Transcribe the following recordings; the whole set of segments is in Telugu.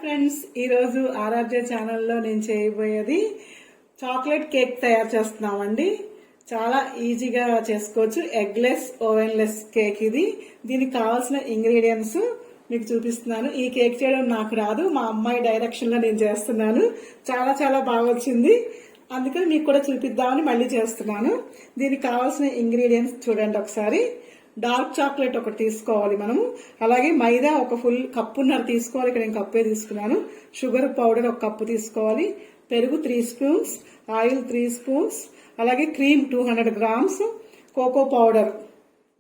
ఫ్రెండ్స్, ఈరోజు ఆరాధ్య ఛానల్లో నేను చేయబోయేది చాక్లెట్ కేక్ తయారు చేస్తున్నామండి. చాలా ఈజీగా చేసుకోవచ్చు. ఎగ్లెస్ ఓవెన్లెస్ కేక్ ఇది. దీనికి కావాల్సిన ఇంగ్రీడియంట్స్ మీకు చూపిస్తున్నాను. ఈ కేక్ చేయడం నాకు రాదు, మా అమ్మాయి డైరెక్షన్ లో నేను చేస్తున్నాను. చాలా చాలా బాగా వచ్చింది, అందుకని మీకు కూడా చూపిద్దామని మళ్ళీ చేస్తున్నాను. దీనికి కావాల్సిన ఇంగ్రీడియంట్స్ చూడండి ఒకసారి. డార్క్ చాక్లెట్ ఒకటి తీసుకోవాలి మనము. అలాగే మైదా ఒక ఫుల్ కప్పున్నర తీసుకోవాలి, ఇక్కడ నేను కప్పే తీసుకున్నాను. షుగర్ పౌడర్ ఒక కప్పు తీసుకోవాలి. పెరుగు 3 స్పూన్స్, ఆయిల్ 3 స్పూన్స్, అలాగే క్రీమ్ 200 గ్రామ్స్, కోకో పౌడర్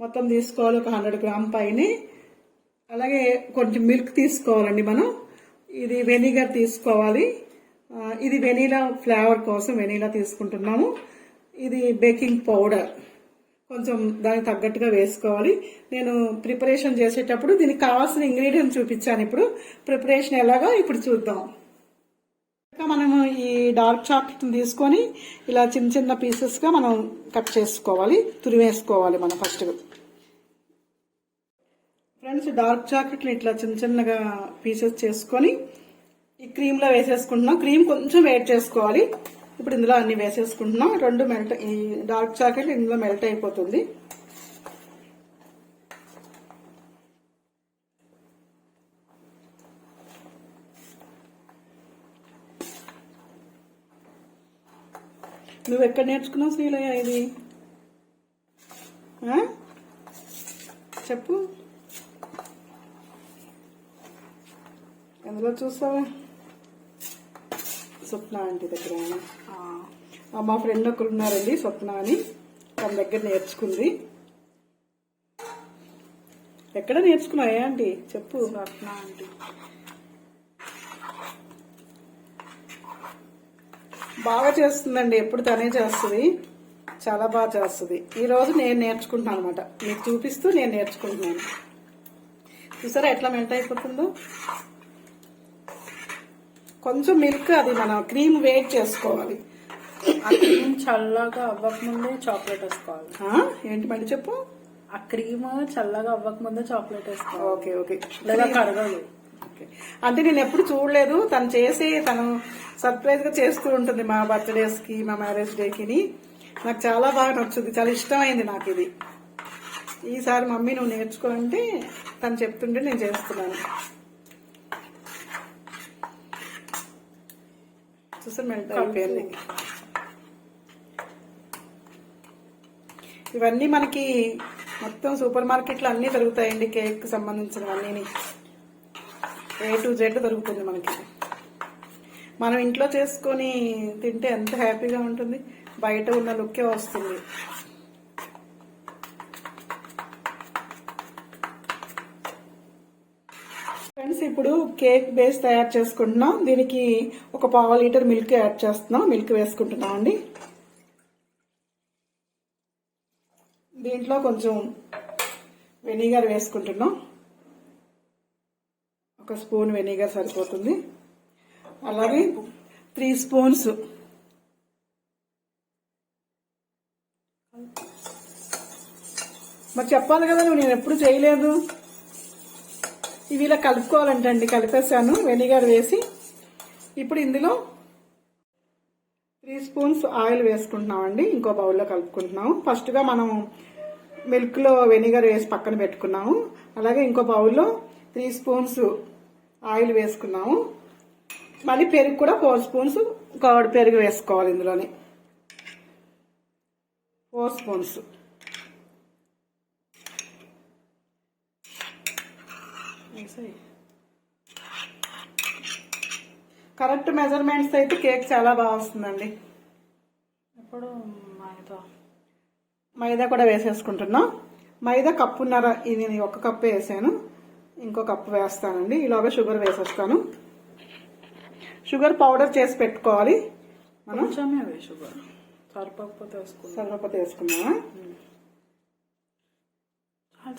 మొత్తం తీసుకోవాలి ఒక 100 గ్రామ్ పైన. అలాగే కొంచెం మిల్క్ తీసుకోవాలండి మనం. ఇది వెనిగర్ తీసుకోవాలి. ఇది వెనీలా ఫ్లేవర్ కోసం వెనీలా తీసుకుంటున్నాము. ఇది బేకింగ్ పౌడర్ కొంచెం దానికి తగ్గట్టుగా వేసుకోవాలి. నేను ప్రిపరేషన్ చేసేటప్పుడు దీనికి కావాల్సిన ఇంగ్రీడియంట్ చూపించాను. ఇప్పుడు ప్రిపరేషన్ ఎలాగో ఇప్పుడు చూద్దాం. మనము ఈ డార్క్ చాక్లెట్ తీసుకొని ఇలా చిన్న చిన్న పీసెస్ గా మనం కట్ చేసుకోవాలి, తురివేసుకోవాలి మనం ఫస్ట్. ఫ్రెండ్స్, డార్క్ చాక్లెట్ ఇట్లా చిన్న చిన్నగా పీసెస్ చేసుకొని ఈ క్రీమ్ లో వేసేసుకుంటున్నాం. క్రీమ్ కొంచెం వేడి చేసుకోవాలి. ఇప్పుడు ఇందులో అన్ని వేసేసుకుంటున్నాం. రెండు మెల్ట్, ఈ డార్క్ చాక్లెట్ ఇందులో మెల్ట్ అయిపోతుంది. నువ్వు ఎక్కడ నేర్చుకున్నావు శ్రీలయ్య ఇది? చెప్పు, ఎందులో చూసావా? స్వప్న ఆంటీ దగ్గర. మా ఫ్రెండ్ ఒకరు ఉన్నారండి, స్వప్న అని, తన దగ్గర నేర్చుకుంది. ఎక్కడ నేర్చుకున్నావు ఆంటీ? చెప్పు. స్వప్న ఆంటీ బాగా చేస్తుందండి, ఎప్పుడు తనే చేస్తుంది, చాలా బాగా చేస్తుంది. ఈరోజు నేను నేర్చుకుంటున్నాను అనమాట, మీకు చూపిస్తూ నేను నేర్చుకుంటున్నాను. చూసారా ఎట్లా మెల్ట్ అయిపోతుందో? కొంచెం మిల్క్, అది మనం క్రీమ్ వేట్ చేసుకోవాలి. ఆ క్రీమ్ చల్లగా అవ్వకముందే చాక్లెట్ వేసుకోవాలి. ఏంటి మళ్ళీ చెప్పు? ఆ క్రీమ్ చల్లగా అవ్వకముందే చాక్లెట్ వేసుకోవాలి. ఓకే ఓకే, లేదా కరగదు. అంటే నేను ఎప్పుడు చూడలేదు, తను చేసి తను సర్ప్రైజ్ గా చేస్తూ ఉంటుంది మా బర్త్డేస్ కి, మా మ్యారేజ్ డేకి. నాకు చాలా బాగా నచ్చుంది, చాలా ఇష్టమైంది నాకు ఇది. ఈసారి మమ్మీ నువ్వు నేర్చుకో అంటే తను చెప్తుంటే నేను చేస్తున్నాను. చూసారు మెల్ట్ అయిపోయింది. ఇవన్నీ మనకి మొత్తం సూపర్ మార్కెట్లో అన్నీ దొరుకుతాయండి, కేక్ సంబంధించినవన్నీ A to Z దొరుకుతుంది మనకి. మనం ఇంట్లో చేసుకొని తింటే ఎంత హ్యాపీగా ఉంటుంది, బయట ఉన్న లుక్కే వస్తుంది. ఫ్రెండ్స్, ఇప్పుడు కేక్ బేస్ తయారు చేసుకుంటున్నాం. దీనికి ఒక 1/2 లీటర్ మిల్క్ యాడ్ చేస్తున్నాం. మిల్క్ వేసుకుంటున్నాం అండి. దీంట్లో కొంచెం వెనిగర్ వేసుకుంటున్నాం. ఒక స్పూన్ వెనిగర్ సరిపోతుంది. అలాగే 3 స్పూన్స్ మరి చెప్పాలి కదా, నువ్వు నేను ఎప్పుడు చేయలేదు. ఇవి ఇలా కలుపుకోవాలంటండి. కలిపేసాను వెనిగర్ వేసి. ఇప్పుడు ఇందులో 3 స్పూన్స్ ఆయిల్ వేసుకుంటున్నామండి. ఇంకో బౌల్లో కలుపుకుంటున్నాము. ఫస్ట్గా మనం మిల్క్లో వెనిగర్ వేసి పక్కన పెట్టుకున్నాము. అలాగే ఇంకో బౌల్లో 3 స్పూన్స్ ఆయిల్ వేసుకున్నాము. మళ్ళీ పెరుగు కూడా 4 స్పూన్స్ కర్డ్ పెరుగు వేసుకోవాలి. ఇందులోనే 4 స్పూన్స్. కరెక్ట్ మెజర్మెంట్స్ అయితే కేక్ చాలా బాగా వస్తుందండి. ఇప్పుడు మైదా కూడా వేసేసుకుంటున్నాం. మైదా కప్పున్నర, ఇది నేను 1 కప్పు వేసాను, ఇంకో కప్పు వేస్తానండి. ఈలోగా షుగర్ వేసేస్తాను. షుగర్ పౌడర్ చేసి పెట్టుకోవాలి మనం. షుగర్ సరిపోతే వేసుకున్నామా?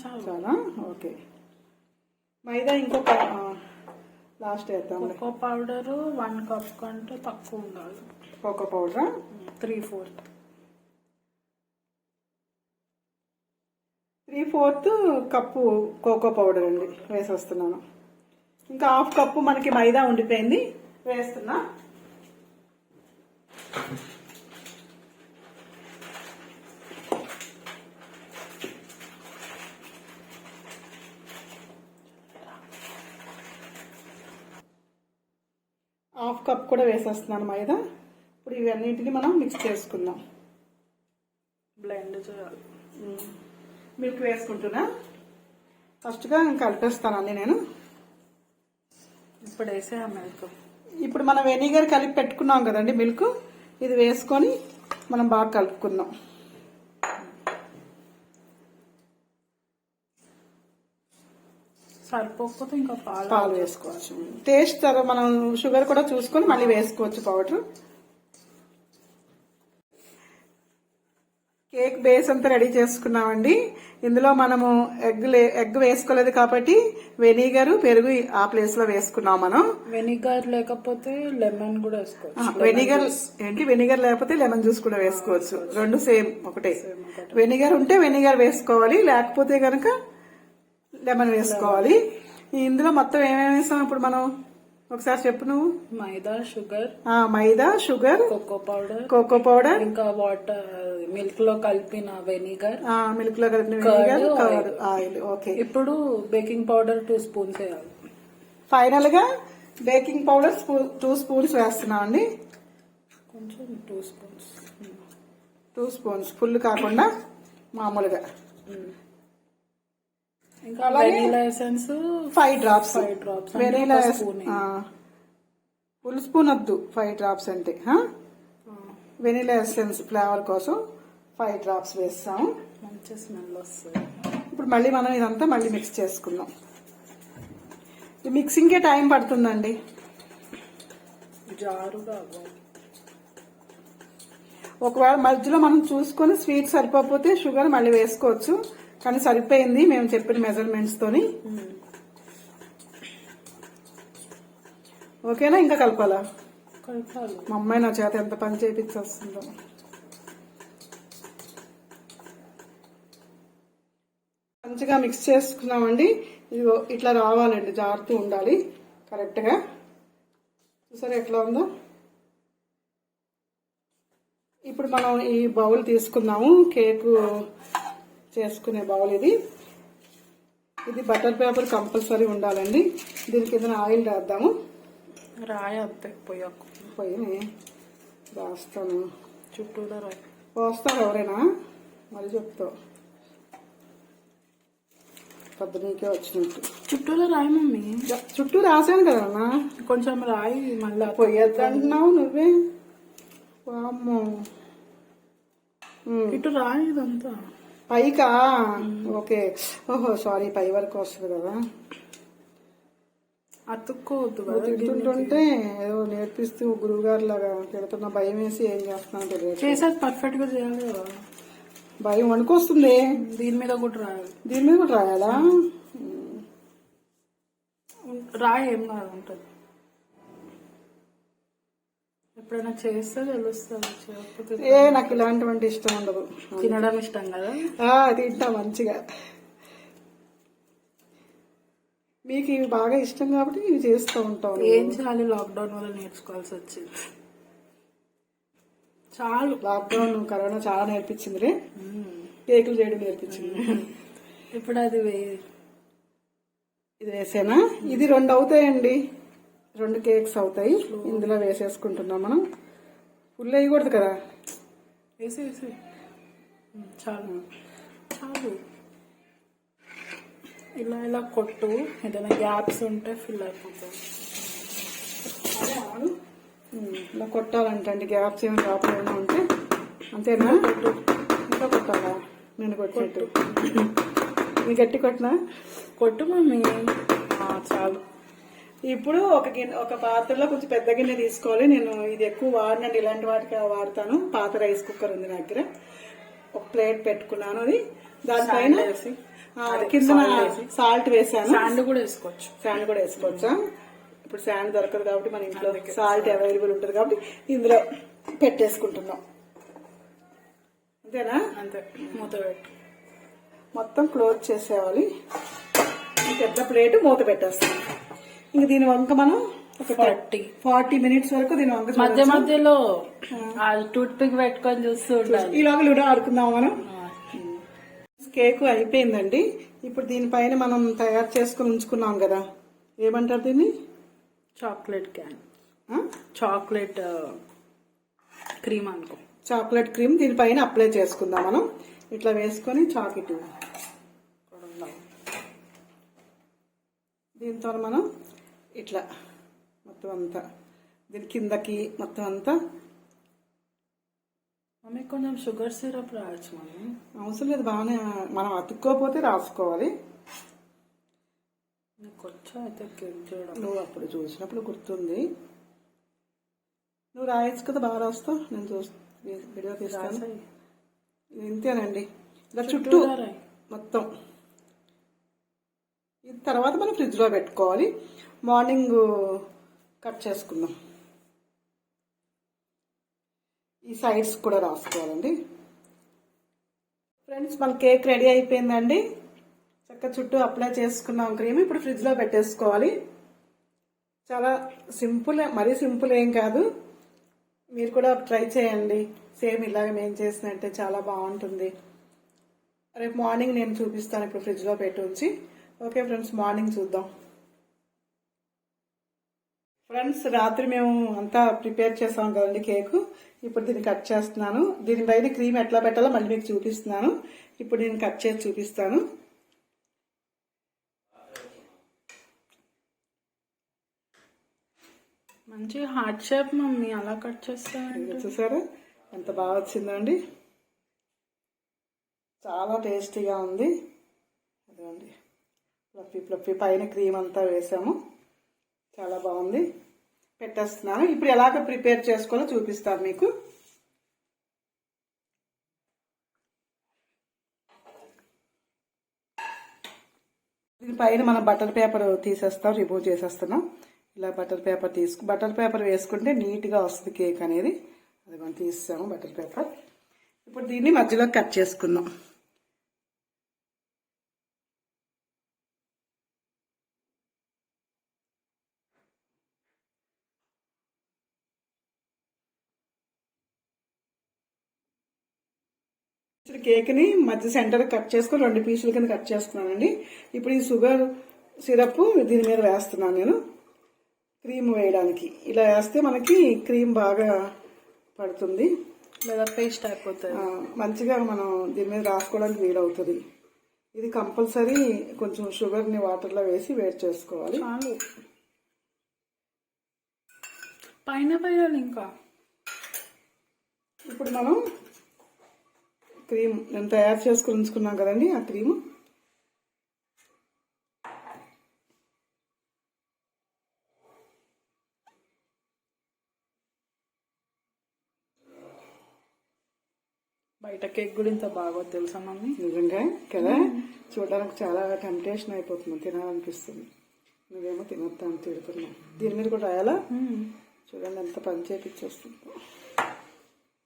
చాలా ఓకే. మైదా ఇంకొక లాస్ట్ వేద్దాం. కోకో పౌడర్ 1 కప్ కంటే తక్కువ ఉండాలి. Cocoa powder 3/4 cup cocoa powder అండి వేసేస్తున్నాను. ఇంకా హాఫ్ కప్పు మనకి మైదా ఉండిపోయింది, వేస్తున్నా. హాఫ్ కప్ కూడా వేసేస్తున్నాను మైదా. ఇప్పుడు ఇవన్నింటిని మనం మిక్స్ చేసుకుందాం. బ్లెండ్ చేయాలి. మిల్క్ వేసుకుంటున్నా. ఫస్ట్గా కలిపేస్తాను అన్ని నేను. ఇప్పుడు వేసే మిల్క్. ఇప్పుడు మనం వెనిగర్ కలిపి పెట్టుకున్నాం కదండి మిల్క్, ఇది వేసుకొని మనం బాగా కలుపుకుందాం. సరిపోకపోతే ఇంకా పాలు వేసుకోవచ్చు. టేస్ట్ మనం షుగర్ కూడా చూసుకొని మళ్ళీ వేసుకోవచ్చు పౌడర్. కేక్ బేస్ అంతా రెడీ చేసుకున్నామండి. ఇందులో మనము ఎగ్ వేసుకోలేదు కాబట్టి వెనిగర్, పెరుగు ఆ ప్లేస్ లో వేసుకున్నాం మనం. వెనిగర్ లేకపోతే లెమన్ కూడా వేసుకోవచ్చు. వెనిగర్ లేకపోతే లెమన్ జ్యూస్ కూడా వేసుకోవచ్చు. రెండు సేమ్ ఒకటే. వెనిగర్ ఉంటే వెనిగర్ వేసుకోవాలి, లేకపోతే గనక లెమన్ వేసుకోవాలి. ఇందులో మొత్తం ఏమేమి వేసాం ఇప్పుడు మనం ఒకసారి చెప్పు నువ్వు. మైదా, షుగర్, కోకో పౌడర్, ఇంకా వాటర్, మిల్క్ లో కలిపిన వెనిగర్, కర్డ్, ఆయిల్. ఓకే. ఇప్పుడు బేకింగ్ పౌడర్ 2 స్పూన్స్ వేయాలి. ఫైనల్ గా బేకింగ్ పౌడర్ 2 స్పూన్స్ వేస్తున్నాం అండి. కొంచెం 2 స్పూన్స్ ఫుల్ కాకుండా మామూలుగా. ఇంకా vanilla essence 5 drops. Vanilla full spoon వద్దు, 5 డ్రాప్స్ అంటే. వెనిలా ఎసెన్స్ ఫ్లేవర్ కోసం 5 డ్రాప్స్ వేస్తాము. మంచి స్మెల్ వస్తుంది. ఇప్పుడు మళ్ళీ మనం ఇదంతా మళ్ళీ మిక్స్ చేసుకుందాం. ఈ మిక్సింగ్కే టైం పడుతుందండి. జారుగా ఒకవేళ మధ్యలో మనం చూసుకొని స్వీట్ సరిపోతే షుగర్ మళ్ళీ వేసుకోవచ్చు, కానీ సరిపోయింది మేము చెప్పిన మెజర్మెంట్స్ తోని. ఓకేనా? ఇంకా కలపాలా? మా అమ్మాయి నా చేత ఎంత పని చేయించేస్తుందో. మంచిగా మిక్స్ చేసుకున్నామండి. ఇది ఇట్లా రావాలండి, జారుతూ ఉండాలి కరెక్ట్ గా. చూసారా ఎట్లా ఉందో? ఇప్పుడు మనం ఈ బౌల్ తీసుకున్నాము, కేకు చేసుకునే బౌల్ ఇది. ఇది బటర్ పేపర్ కంపల్సరీ ఉండాలండి. దీని కింద ఆయిల్ రాద్దాము. పొయ్యి రాస్తాను. చుట్టూరా పోస్తారు ఎవరైనా? మరి చెప్తావు పెద్ద నీకే వచ్చినట్టు. చుట్టూరా రాయి మమ్మీ. చుట్టూ రాశాను కదా అన్న. కొంచెం రాయి మళ్ళీ పొయ్యొద్దంటున్నావు నువ్వే. అమ్మో, ఇటు రాయి ఇదంతా పైకా. ఓకే. ఓహో సారీ, పై వరకు వస్తుంది కదా. అతుక్కోవద్దు. తింటుంటే ఏదో నేర్పిస్తూ గురువు గారు లాగా తిడుతున్నా. భయం వేసి ఏం చేస్తున్నావు తెలియదు. చేసేది పర్ఫెక్ట్ గా చేయాలి కదా. భయం వణుకొస్తుంది. దీని మీద కూడా రాయాలి. దీని మీద కూడా రాయాలా? రాయి ఏం కాదు, ఉంటుంది. ఎప్పుడైనా చేస్తే తెలుస్తుంది. నాకు ఇలాంటివంటి ఇష్టం ఉండదు. తినడం ఇష్టం కదా. తింటా మంచిగా. మీకు ఇవి బాగా ఇష్టం కాబట్టి ఇవి చేస్తూ ఉంటాం. ఏం చేయాలి, లాక్డౌన్ వల్ల నేర్చుకోవాల్సి వచ్చింది. చాలు. లాక్డౌన్ కరోనా చాలా నేర్పించింది రే. కేకులు చేయడం నేర్పించింది. ఇప్పుడు అది ఇది వేసేనా? ఇది 2 అవుతాయండి. 2 కేక్స్ అవుతాయి. ఇందులో వేసేసుకుంటున్నాం మనం. ఫుల్ వేయకూడదు కదా. వేసి చాలు చాలు. ఇలా కొట్టు, ఏదైనా గ్యాప్స్ ఉంటే ఫిల్ అయిపోతాయి. ఇలా కొట్టాలంటండి. గ్యాప్స్ ఏమైనా లోపల ఏమైనా ఉంటే. అంతేనా? ఇంకా కొట్టాలా? నేను కొట్టినట్టు. నీ గట్టి కొట్టినా? కొట్టు మమ్మీ. చాలు. ఇప్పుడు ఒక పాత్రలో కొంచెం పెద్ద గిన్నె తీసుకోవాలి. నేను ఇది ఎక్కువ వాడినండి, ఇలాంటి వాటికి వాడతాను. పాత రైస్ కుక్కర్ ఉంది నా దగ్గర. ఒక ప్లేట్ పెట్టుకున్నాను. అది దానిపైన కింద సాల్ట్ వేసాను. శాండ్ కూడా వేసుకోవచ్చా? ఇప్పుడు శాండ్ దొరకదు కాబట్టి మన ఇంట్లో సాల్ట్ అవైలబుల్ ఉంటుంది కాబట్టి ఇందులో పెట్టేసుకుంటున్నాం. అంతేనా? అంతే. మూత పెట్టు. మొత్తం క్లోజ్ చేసేవాలి. పెద్ద ప్లేట్ మూత పెట్టేస్తాను. ఇంక దీని వంక మనం ఒక 40 మినిట్స్ వరకు దీని వంక మధ్య మధ్యలో టూత్ పిక్ పెట్టుకొని చూస్తూ ఉండాలి. ఈలోగా లూడో ఆడుకుందాం మనం. కేక్ అయిపోయిందండి. ఇప్పుడు దీనిపైన మనం తయారు చేసుకుని ఉంచుకున్నాం కదా, ఏమంటారు దీన్ని? చాక్లెట్ చాక్లెట్ క్రీమ్ అనుకో. చాక్లెట్ క్రీమ్ దీనిపైన అప్లై చేసుకుందాం మనం. ఇట్లా వేసుకొని చాకెట్ దీంతో మనం ఇట్లా మొత్తం అంతా దీని కిందకి మొత్తం అంతా. మమ్మీ కొంచెం షుగర్ సిరప్ రావచ్చు మమ్మీ. అవసరం లేదు, బాగానే మనం అతుక్కోపోతే రాసుకోవాలి. నీకు వచ్చా అయితే కేక్ చేయడం? నువ్వు అప్పుడు చూసినప్పుడు గుర్తుంది. నువ్వు రాయొచ్చు కదా, బాగా రాస్తావు. నేను వీడియో తీస్తాను. ఇంతేనండి, ఇలా చుట్టూ మొత్తం. ఇది తర్వాత మనం ఫ్రిడ్జ్లో పెట్టుకోవాలి. మార్నింగ్ కట్ చేసుకుందాం. ఈ సైడ్స్ కూడా రాసుకోవాలండి. ఫ్రెండ్స్, మన కేక్ రెడీ అయిపోయిందండి. చక్కగా చుట్టూ అప్లై చేసుకున్నాం క్రీమ్. ఇప్పుడు ఫ్రిడ్జ్లో పెట్టేసుకోవాలి. చాలా సింపుల్, మరీ సింపుల్ ఏం కాదు. మీరు కూడా ట్రై చేయండి. సేమ్ ఇలాగ మేము చేసినట్టే చాలా బాగుంటుంది. రేపు మార్నింగ్ నేను చూపిస్తాను. ఇప్పుడు ఫ్రిడ్జ్లో పెట్టి ఉంచి. ఓకే ఫ్రెండ్స్, మార్నింగ్ చూద్దాం. ఫ్రెండ్స్, రాత్రి మేము అంతా ప్రిపేర్ చేసాం కదండి కేక్. ఇప్పుడు దీన్ని కట్ చేస్తున్నాను. దీనిపైన క్రీమ్ ఎట్లా పెట్టాలో మళ్ళీ మీకు చూపిస్తున్నాను. ఇప్పుడు నేను కట్ చేసి చూపిస్తాను. మంచి హార్ట్ షేప్ మమ్మీ, అలా కట్ చేస్తాను. చూసారా ఎంత బాగా వచ్చిందండి? చాలా టేస్టీగా ఉంది. అదండి, ఫ్లఫీ ఫ్లఫీ పైన క్రీమ్ అంతా వేసాము. చాలా బాగుంది. పెట్టేస్తున్నాను. ఇప్పుడు ఎలాగ ప్రిపేర్ చేసుకోవాలో చూపిస్తాను మీకు. దీనిపైన మనం బటర్ పేపర్ తీసేస్తాం, రిమూవ్ చేసేస్తున్నాం. ఇలా బటర్ పేపర్ వేసుకుంటే నీట్గా వస్తుంది కేక్ అనేది. అది మనం తీసాము బటర్ పేపర్. ఇప్పుడు దీన్ని మధ్యలో కట్ చేసుకుందాం. కేక్ని మధ్య సెంటర్ కట్ చేసుకొని 2 పీసుల కింద కట్ చేసుకున్నానండి. ఇప్పుడు ఈ షుగర్ సిరప్ దీని మీద వేస్తున్నాను నేను, క్రీమ్ వేయడానికి. ఇలా వేస్తే మనకి క్రీమ్ బాగా పడుతుంది, లేదా పేస్ట్ అయిపోతుంది. మంచిగా మనం దీని మీద రాసుకోవడానికి వీలవుతుంది. ఇది కంపల్సరీ కొంచెం షుగర్ని వాటర్లో వేసి వేడి చేసుకోవాలి. చాలు, పైన వేయాలి ఇంకా. ఇప్పుడు మనం క్రీమ్ నేను తయారు చేసుకుని ఉంచుకున్నాం కదండి, ఆ క్రీము బయట కేక్ కూడా ఇంత బాగా తెలుసా మమ్మీ? నిజంగా కదా, చూడడానికి చాలా టెంప్టేషన్ అయిపోతుంది, తినాలనిపిస్తుంది. నువ్వేమో తినొద్దాం తిడుతున్నావు. దీని మీద కూడా రాయాలా? చూడండి ఎంత పని చేయించేస్తుంది.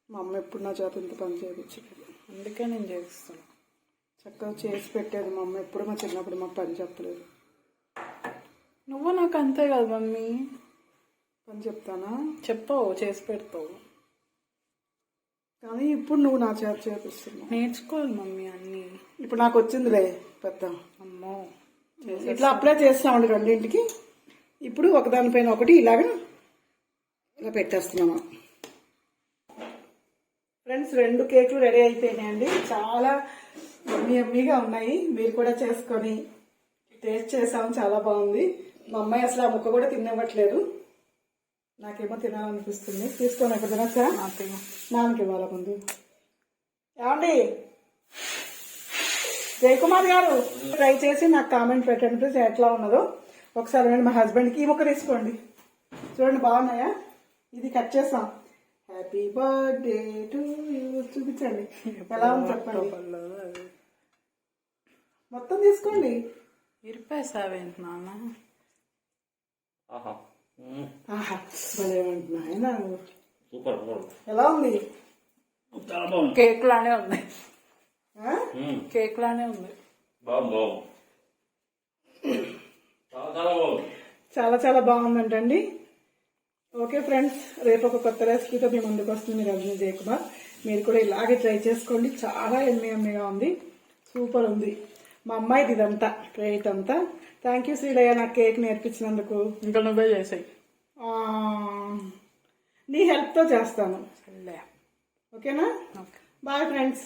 మా అమ్మ ఎప్పుడు నా చేత ఇంత పని చేయించలేదు, అందుకే నేను చేస్తాను. చక్కగా చేసి పెట్టేది మా అమ్మ. ఎప్పుడు మా చిన్నప్పుడు మాకు పని చెప్పలేదు. నువ్వు నాకు అంతే కదా మమ్మీ, పని చెప్తానా? చెప్పవు, చేసి పెడతావు. కానీ ఇప్పుడు నువ్వు నా చేత చేపిస్తున్నావు. నేర్చుకోవాలి మమ్మీ అన్ని. ఇప్పుడు నాకు వచ్చిందిలే పెద్ద. అమ్మో, ఇట్లా అప్లై చేస్తామండి రెండింటికి. ఇప్పుడు ఒకదానిపైన ఒకటి ఇలా పెట్టేస్తున్నాము. ఫ్రెండ్స్, 2 కేకులు రెడీ అయిపోయినాయండి. చాలా యమ్మీగా ఉన్నాయి. మీరు కూడా చేసుకొని టేస్ట్ చేసాము, చాలా బాగుంది. మా అమ్మాయి అసలు ఆ ముక్క కూడా తినివ్వట్లేదు. నాకేమో తినాలనిపిస్తుంది. తీసుకొని ఎక్కడ తినచ్చా? నాన్నకి ఇవ్వాలి ముందు. ఏమండి జయకుమార్ గారు, ట్రై చేసి నాకు కామెంట్ పెట్టండి ప్లీజ్, ఎట్లా ఉన్నదో ఒకసారి. నేను మా హస్బెండ్కి ఈ ముక్క తీసుకోండి, చూడండి బాగున్నాయా? ఇది కట్ చేస్తాం. హ్యాపీ బర్త్డే టు యూ చూపించండి ఎలా ఉంది చెప్పండి. మొత్తం తీసుకోండి. ఇరిపేసావేంటి నాన్న? భలేమంటున్నా ఎలా ఉంది? కేక్ లానే ఉంది, కేక్ లానే ఉంది. చాలా చాలా బాగుందంటండి. ఓకే ఫ్రెండ్స్, రేపు ఒక కొత్త రెసిపీతో మీ ముందుకు వస్తుంది మీ రజనీ జయకుమార్. మీరు కూడా ఇలాగే ట్రై చేసుకోండి. చాలా ఎమ్మీగా ఉంది, సూపర్ ఉంది. మా అమ్మాయిది ఇదంతా క్రెడిట్ అంతా. థ్యాంక్ యూ శ్రీలయ్య, నాకు కేక్ నేర్పించినందుకు. ఇంకా నువ్వే చేసాయి. నీ హెల్ప్తో చేస్తాను, ఓకేనా? Bye friends.